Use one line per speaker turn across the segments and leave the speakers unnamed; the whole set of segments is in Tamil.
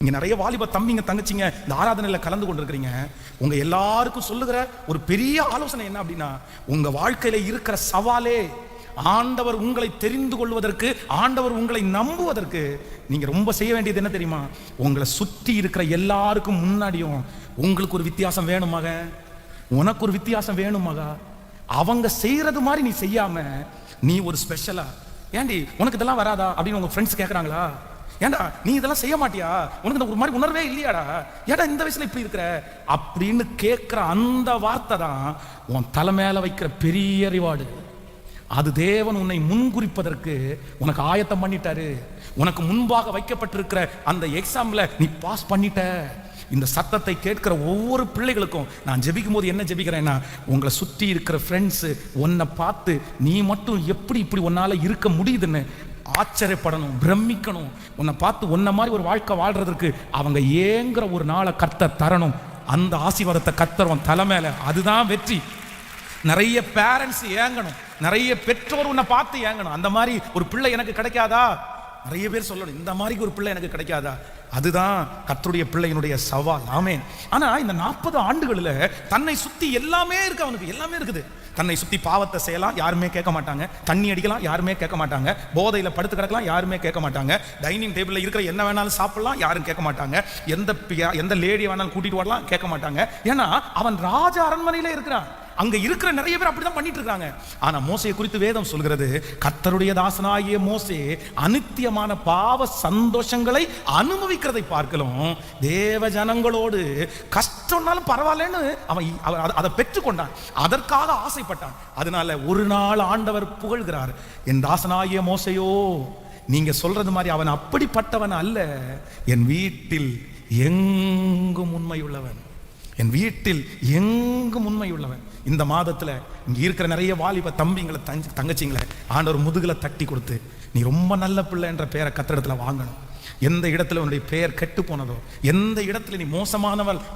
இங்க நிறைய வாலிப தம்பிங்க தங்கச்சிங்க இந்த ஆராதனையில கலந்து கொண்டிருக்கிறீங்க. உங்க எல்லாருக்கும் சொல்லுகிற ஒரு பெரிய ஆலோசனை என்ன அப்படின்னா, உங்க வாழ்க்கையில இருக்கிற சவாலே ஆண்டவர் உங்களை தெரிந்து கொள்வதற்கு, ஆண்டவர் உங்களை நம்புவதற்கு நீங்க ரொம்ப செய்ய வேண்டியது என்ன தெரியுமா? உங்களை சுற்றி இருக்கிற எல்லாருக்கும் முன்னாடியும் உங்களுக்கு ஒரு வித்தியாசம் வேணுமாக, உனக்கு ஒரு வித்தியாசம் வேணுமாக. அவங்க செய்யறது மாதிரி நீ செய்யாம நீ ஒரு ஸ்பெஷலா, ஏண்டி உனக்கு இதெல்லாம் வராதா அப்படின்னு உங்க ஃப்ரெண்ட்ஸ் கேட்கறாங்களா? ஏண்டா நீ இதெல்லாம் செய்ய மாட்டியா, உனக்கு இந்த ஒரு மாதிரி உணர்வே இல்லையாடா, ஏடா இந்த வயசுல இப்படி இருக்கிற அப்படின்னு கேட்கிற அந்த வார்த்தை தான் உன் தலை மேல வைக்கிற பெரிய ரிவார்டு. அது தேவன் உன்னை முன்குறிப்பதற்கு உனக்கு ஆயத்தம் பண்ணிட்டாரு. உனக்கு முன்பாக வைக்கப்பட்டிருக்கிற அந்த எக்ஸாம்ல நீ பாஸ் பண்ணிட்ட. இந்த சத்தத்தை கேட்கிற ஒவ்வொரு பிள்ளைகளுக்கும் நான் ஜெபிக்கும் போது என்ன ஜெபிக்கிறேன்னா, உங்களை சுற்றி இருக்கிற ஃப்ரெண்ட்ஸ் உன்னை பார்த்து நீ மட்டும் எப்படி இப்படி உன்னால இருக்க முடியுதுன்னு ஆச்சரியப்படணும், பிரமிக்கணும். உன்னை பார்த்து உன்ன மாதிரி ஒரு வாழ்க்கை வாழ்றதுக்கு அவங்க ஏங்குற ஒரு நாளை கர்த்தர் தரணும். அந்த ஆசீர்வாதத்தை கர்த்தர் உன் தலை மேல, அதுதான் வெற்றி. நிறைய பேரண்ட்ஸ் ஏங்கணும், நிறைய பெற்றோர் உன்னை பார்த்து ஏங்கணும். அந்த மாதிரி ஒரு பிள்ளை எனக்கு கிடைக்காதா? நிறைய பேர் சொல்லணும், இந்த மாதிரி ஒரு பிள்ளை எனக்கு கிடைக்காதா? அதுதான் கர்த்தருடைய பிள்ளையினுடைய சவால். ஆமென். ஆனா இந்த 40 ஆண்டுகளில் தன்னை சுத்தி எல்லாமே இருக்கு, அவனுக்கு எல்லாமே இருக்குது. தன்னை சுத்தி பாவத்தை செய்யலாம், யாருமே கேட்க மாட்டாங்க. தண்ணி அடிக்கலாம், யாருமே கேட்க மாட்டாங்க. போதையில படுத்து கிடக்கலாம், யாருமே கேட்க மாட்டாங்க. டைனிங் டேபிள்ல இருக்கிற என்ன வேணாலும் சாப்பிடலாம், யாரும் கேட்க மாட்டாங்க. எந்த லேடி வேணாலும் கூட்டிட்டு வரலாம், கேட்க மாட்டாங்க. ஏன்னா அவன் ராஜ அரண்மனையில இருக்கிறான். அங்க இருக்கிற நிறைய பேர் அப்படிதான் பண்ணிட்டு இருக்காங்க. ஆனா மோசையை குறித்து வேதம் சொல்கிறது, கர்த்தருடைய தாசனாகிய மோசே அநித்தியமான பாவ சந்தோஷங்களை அனுபவிக்கிறதை பார்க்கலாம் தேவ ஜனங்களோடு கஷ்டம்னாலும் பரவாயில்லன்னு அவன் அதை பெற்றுக்கொண்டான், அதற்காக ஆசைப்பட்டான். அதனால ஒரு நாள் ஆண்டவர் புகழ்கிறார், என் தாசனாகிய மோசையோ, நீங்க சொல்றது மாதிரி அவன் அப்படிப்பட்டவன் அல்ல, என் வீட்டில் எங்கும் உண்மை உள்ளவன், என் வீட்டில் எங்கும் உண்மை உள்ளவன். இந்த மாதத்துல இங்க இருக்கிற நிறைய வாலிப தம்பிங்களை தங்கச்சிங்களை ஆண்டவர் முதுகுல தட்டி கொடுத்து, நீ ரொம்ப நல்ல பிள்ளை என்ற பெயரை கர்த்தரிடத்துல வாங்கணும். எந்த இடத்துல உன்னுடைய பெயர் கெட்டு போனதோ, எந்த இடத்துல நீ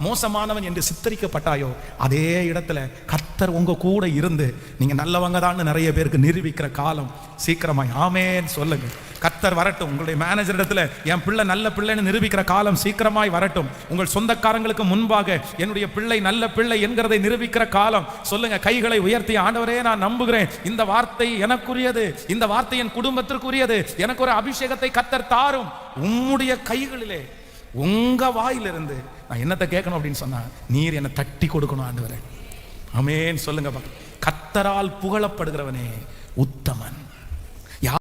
மோசமானவன் என்று சித்தரிக்கப்பட்டாயோ, அதே இடத்துல கர்த்தர் உங்க கூட இருந்து நீங்க நல்லவங்க தான் நிறைய பேருக்கு நிரூபிக்கிற காலம் சீக்கிரமாய் ஆமென் சொல்லுங்க. கர்த்தர் வரட்டும். உங்களுடைய மேனேஜர் இடத்துல என் பிள்ளை நல்ல பிள்ளைன்னு நிரூபிக்கிற காலம் சீக்கிரமாய் வரட்டும். உங்கள் சொந்தக்காரங்களுக்கு முன்பாக என்னுடைய பிள்ளை நல்ல பிள்ளை என்கிறதை நிரூபிக்கிற காலம் சொல்லுங்க. கைகளை உயர்த்தி, ஆண்டவரே நான் நம்புகிறேன், இந்த வார்த்தை எனக்குரியது, இந்த வார்த்தை என் குடும்பத்திற்குரியது, எனக்கு ஒரு அபிஷேகத்தை கர்த்தர் தாரும். உம்முடைய கைகளிலே, உங்க வாயிலிருந்து நான் என்னத்தை கேட்கணும் அப்படின்னு சொன்னா, நீர் என்னை தட்டி கொடுக்கணும் ஆண்டவரே. ஆமென் சொல்லுங்க. கர்த்தரால் புகழப்படுகிறவனே உத்தமன்.